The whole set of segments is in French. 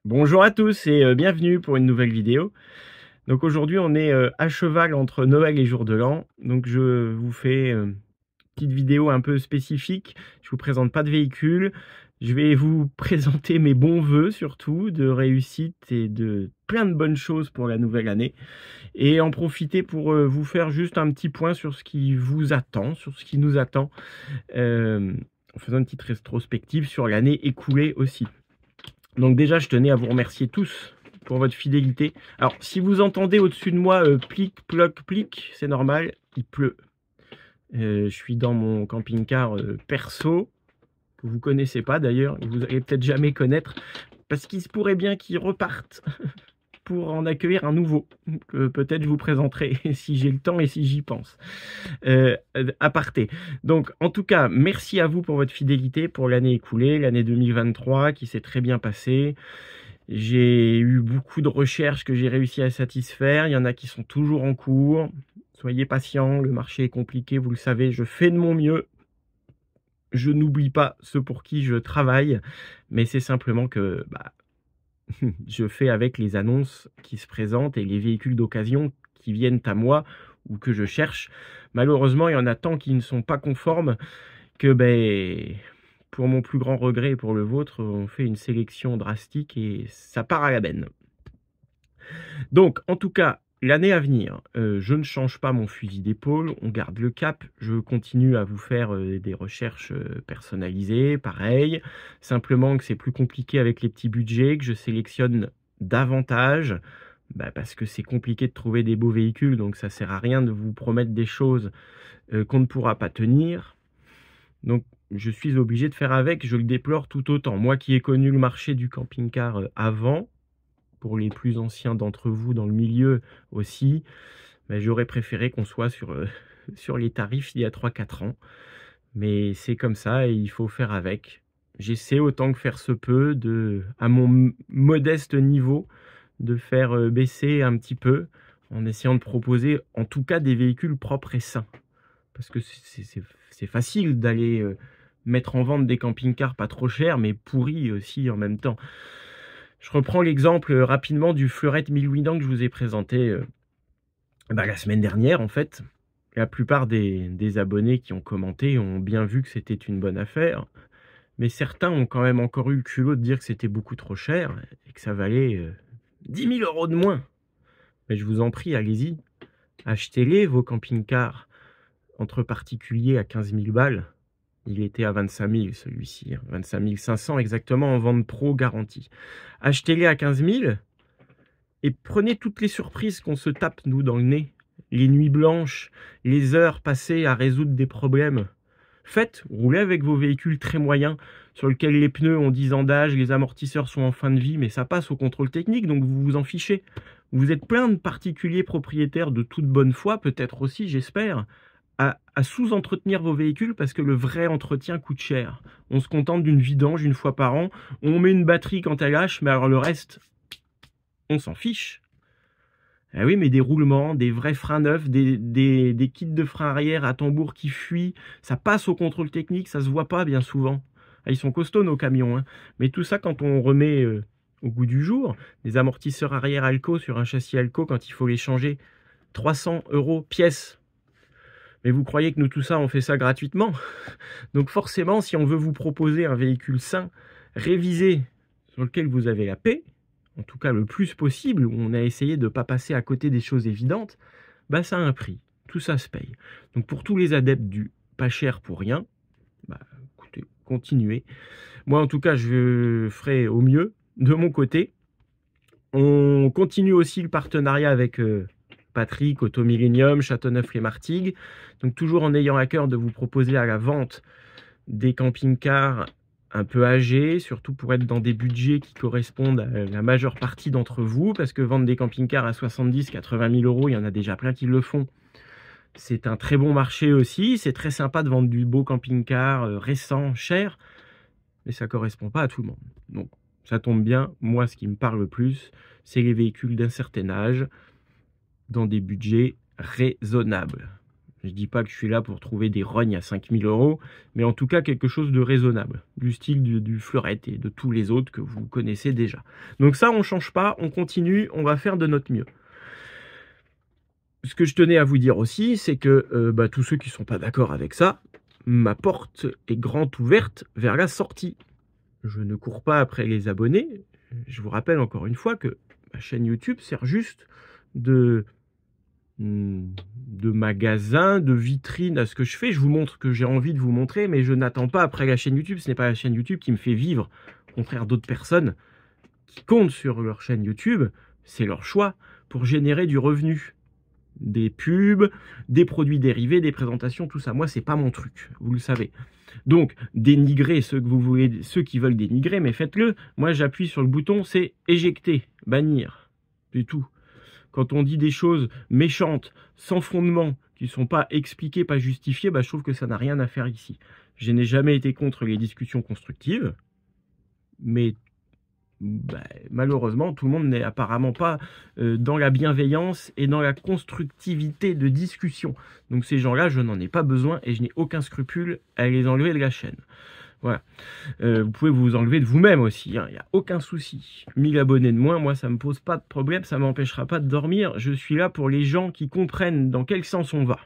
Bonjour à tous et bienvenue pour une nouvelle vidéo. Donc aujourd'hui on est à cheval entre Noël et Jour de l'An. Donc je vous fais une petite vidéo un peu spécifique. Je vous présente pas de véhicule. Je vais vous présenter mes bons vœux surtout de réussite et de plein de bonnes choses pour la nouvelle année. Et en profiter pour vous faire juste un petit point sur ce qui vous attend, sur ce qui nous attend. En faisant une petite rétrospective sur l'année écoulée aussi. Donc déjà, je tenais à vous remercier tous pour votre fidélité. Alors, si vous entendez au-dessus de moi plic, ploc, plic, c'est normal, il pleut. Je suis dans mon camping-car perso, que vous connaissez pas d'ailleurs, et vous allez peut-être jamais connaître, parce qu'il se pourrait bien qu'il reparte pour en accueillir un nouveau, que peut-être je vous présenterai si j'ai le temps et si j'y pense. Aparté. Donc, en tout cas, merci à vous pour votre fidélité pour l'année écoulée, l'année 2023 qui s'est très bien passée. J'ai eu beaucoup de recherches que j'ai réussi à satisfaire. Il y en a qui sont toujours en cours. Soyez patients, le marché est compliqué, vous le savez, je fais de mon mieux. Je n'oublie pas ceux pour qui je travaille, mais c'est simplement que je fais avec les annonces qui se présentent et les véhicules d'occasion qui viennent à moi ou que je cherche. Malheureusement, il y en a tant qui ne sont pas conformes que pour mon plus grand regret et pour le vôtre, on fait une sélection drastique et ça part à la benne. Donc, en tout cas, l'année à venir, je ne change pas mon fusil d'épaule, on garde le cap, je continue à vous faire des recherches personnalisées, pareil, simplement que c'est plus compliqué avec les petits budgets, que je sélectionne davantage, parce que c'est compliqué de trouver des beaux véhicules, donc ça sert à rien de vous promettre des choses qu'on ne pourra pas tenir. Donc, je suis obligé de faire avec, je le déplore tout autant. Moi qui ai connu le marché du camping-car avant, pour les plus anciens d'entre vous dans le milieu aussi, j'aurais préféré qu'on soit sur les tarifs d'il y a 3-4 ans. Mais c'est comme ça et il faut faire avec. J'essaie autant que faire se peut, à mon modeste niveau, de faire baisser un petit peu en essayant de proposer en tout cas des véhicules propres et sains. Parce que c'est facile d'aller mettre en vente des camping-cars pas trop chers, mais pourris aussi en même temps. Je reprends l'exemple rapidement du Fleurette 1000 Winans que je vous ai présenté la semaine dernière en fait. La plupart des abonnés qui ont commenté ont bien vu que c'était une bonne affaire, mais certains ont quand même encore eu le culot de dire que c'était beaucoup trop cher et que ça valait 10 000 € de moins. Mais je vous en prie, allez-y, achetez-les vos camping-cars entre particuliers à 15 000 balles. Il était à 25 000 celui-ci, 25 500 exactement en vente pro garantie. Achetez-les à 15 000 et prenez toutes les surprises qu'on se tape nous dans le nez. Les nuits blanches, les heures passées à résoudre des problèmes. Roulez avec vos véhicules très moyens sur lesquels les pneus ont 10 ans d'âge, les amortisseurs sont en fin de vie, mais ça passe au contrôle technique, donc vous vous en fichez. Vous êtes plein de particuliers propriétaires de toute bonne foi, peut-être aussi, j'espère, à sous-entretenir vos véhicules parce que le vrai entretien coûte cher. On se contente d'une vidange une fois par an, on met une batterie quand elle lâche, mais alors le reste, on s'en fiche. Ah oui, mais des roulements, des vrais freins neufs, des kits de freins arrière à tambour qui fuient, ça passe au contrôle technique, ça se voit pas bien souvent. Ah, ils sont costauds nos camions, hein. Mais tout ça, quand on remet au goût du jour, des amortisseurs arrière Alco sur un châssis Alco, quand il faut les changer, 300 € pièce. Mais vous croyez que nous, tout ça, on fait ça gratuitement? Donc forcément, si on veut vous proposer un véhicule sain, révisé, sur lequel vous avez la paix, en tout cas le plus possible, où on a essayé de ne pas passer à côté des choses évidentes, ça a un prix. Tout ça se paye. Donc pour tous les adeptes du pas cher pour rien, écoutez, continuez. Moi, en tout cas, je ferai au mieux de mon côté. On continue aussi le partenariat avec Patrick, Auto Millennium, Châteauneuf-les-Martigues. Donc toujours en ayant à cœur de vous proposer à la vente des camping-cars un peu âgés, surtout pour être dans des budgets qui correspondent à la majeure partie d'entre vous, parce que vendre des camping-cars à 70-80 000 €, il y en a déjà plein qui le font. C'est un très bon marché aussi, c'est très sympa de vendre du beau camping-car récent, cher, mais ça ne correspond pas à tout le monde. Donc ça tombe bien, moi ce qui me parle le plus, c'est les véhicules d'un certain âge, dans des budgets raisonnables. Je dis pas que je suis là pour trouver des rognes à 5000 €, mais en tout cas quelque chose de raisonnable, du style du Fleurette et de tous les autres que vous connaissez déjà. Donc ça, on change pas, on continue, on va faire de notre mieux. Ce que je tenais à vous dire aussi, c'est que tous ceux qui sont pas d'accord avec ça, ma porte est grande ouverte vers la sortie. Je ne cours pas après les abonnés. Je vous rappelle encore une fois que ma chaîne YouTube sert juste de magasin, de vitrine à ce que je fais. Je vous montre ce que j'ai envie de vous montrer, mais je n'attends pas après la chaîne YouTube. Ce n'est pas la chaîne YouTube qui me fait vivre, au contraire d'autres personnes qui comptent sur leur chaîne YouTube. C'est leur choix pour générer du revenu. Des pubs, des produits dérivés, des présentations, tout ça. Moi, c'est pas mon truc, vous le savez. Donc, dénigrez ceux que vous voulez, ceux qui veulent dénigrer, mais faites-le. Moi, j'appuie sur le bouton, c'est éjecter, bannir, c'est tout. Quand on dit des choses méchantes, sans fondement, qui ne sont pas expliquées, pas justifiées, je trouve que ça n'a rien à faire ici. Je n'ai jamais été contre les discussions constructives, mais malheureusement, tout le monde n'est apparemment pas dans la bienveillance et dans la constructivité de discussion. Donc ces gens-là, je n'en ai pas besoin et je n'ai aucun scrupule à les enlever de la chaîne. Voilà. Vous pouvez vous enlever de vous-même aussi, hein, il n'y a aucun souci. 1000 abonnés de moins, moi ça ne me pose pas de problème, ça ne m'empêchera pas de dormir. Je suis là pour les gens qui comprennent dans quel sens on va.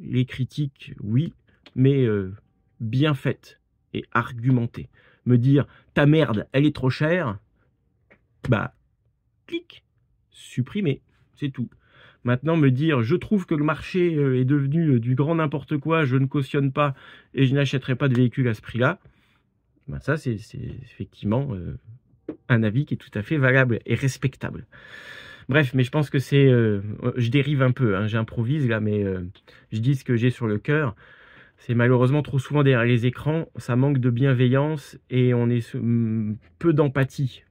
Les critiques, oui, mais bien faites et argumentées. Me dire ta merde, elle est trop chère, clic, supprimer, c'est tout. Maintenant, me dire je trouve que le marché est devenu du grand n'importe quoi, je ne cautionne pas et je n'achèterai pas de véhicule à ce prix-là, ça c'est effectivement un avis qui est tout à fait valable et respectable. Bref, mais je pense que c'est... je dérive un peu, hein, j'improvise là, mais je dis ce que j'ai sur le cœur. C'est malheureusement trop souvent derrière les écrans, ça manque de bienveillance et on est peu d'empathie.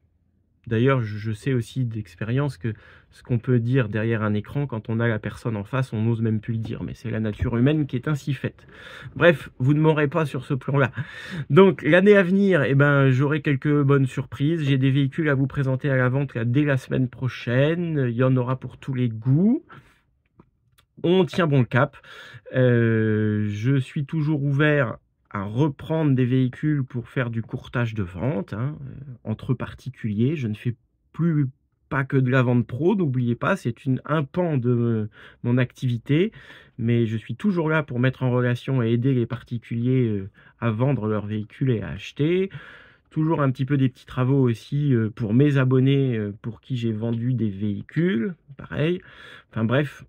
D'ailleurs, je sais aussi d'expérience que ce qu'on peut dire derrière un écran, quand on a la personne en face, on n'ose même plus le dire. Mais c'est la nature humaine qui est ainsi faite. Bref, vous ne m'aurez pas sur ce plan-là. Donc, l'année à venir, j'aurai quelques bonnes surprises. J'ai des véhicules à vous présenter à la vente là, dès la semaine prochaine. Il y en aura pour tous les goûts. On tient bon le cap. Je suis toujours ouvert à reprendre des véhicules pour faire du courtage de vente, hein, entre particuliers. Je ne fais plus pas que de la vente pro, n'oubliez pas, c'est un pan de mon activité, mais je suis toujours là pour mettre en relation et aider les particuliers à vendre leurs véhicules et à acheter. Toujours un petit peu des petits travaux aussi pour mes abonnés pour qui j'ai vendu des véhicules, pareil. Enfin bref,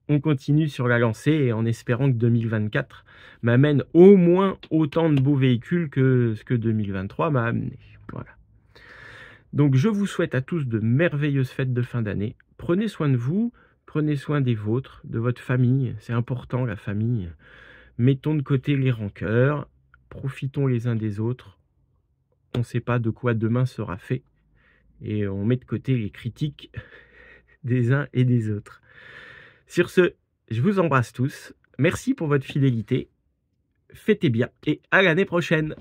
on continue sur la lancée en espérant que 2024 m'amène au moins autant de beaux véhicules que ce que 2023 m'a amené. Voilà. Donc je vous souhaite à tous de merveilleuses fêtes de fin d'année. Prenez soin de vous, prenez soin des vôtres, de votre famille. C'est important la famille. Mettons de côté les rancœurs, profitons les uns des autres. On ne sait pas de quoi demain sera fait. Et on met de côté les critiques des uns et des autres. Sur ce, je vous embrasse tous. Merci pour votre fidélité. Fêtez bien et à l'année prochaine.